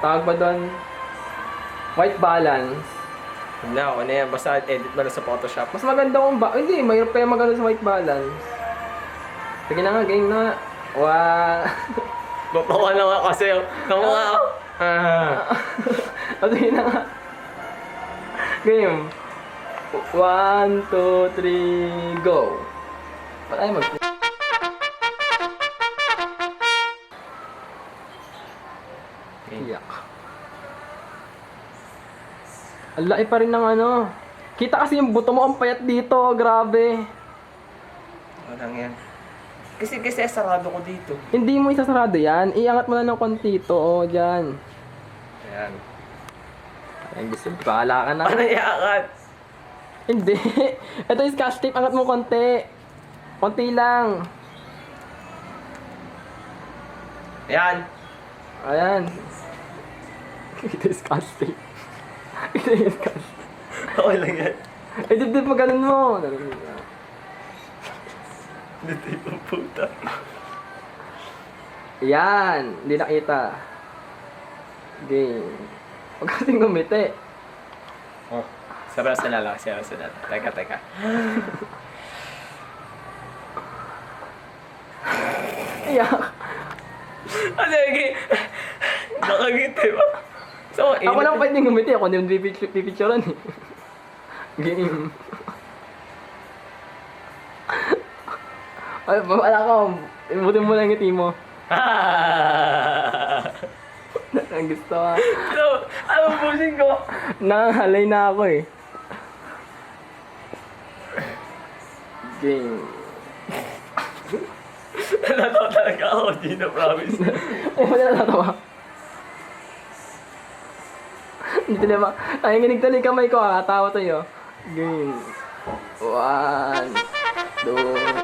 Tawag ba doon? White balance. Hindi ako na yan. Basta edit mo lang sa Photoshop. Mas maganda kung hindi, mayroon pa yung maganda sa white balance. Sige na nga, game na nga. Bapawa na nga kasi. Kamu nga ako. Sige na nga. Game. 1, 2, 3, go. Patay mag... Iyak. Ang laki pa rin ng ano. Kita kasi yung buto mo ang payat dito. Grabe. Walang yan. Kasi sarado ko dito. Hindi mo isasarado yan. Iangat mo na ng konti ito. O, dyan. Ayan. Ay, gusto. Bahala ka na. Ano iakat? Hindi. Ito yung scotch tape. Angat mo konti. Konti lang. Ayan. Ayan. Ito yung scotch tape. Ito yung scotch tape. Okay lang yan. Eh, dibdib mo ganun mo. Dito yung puta. Yan. Hindi nakita. Game. Huwag kasing gumiti. Oh. Seryoso na lang. Teka. Iyak. Ano yung nakagiti ba? So, Ako lang pwedeng gumiti. Ako hindi pipicturean eh. Game. Ay, wala ka. Imutin mo lang yung ngiti mo. Ang gusto ka. Ano pusin ko? Nakahalay na ako eh. Game. Natawa talaga ako, Gino, promise. Ay, wala natatawa. Hindi na ba? Ay, nginig tuloy kamay ko, katawa tayo. Game. 1, 2,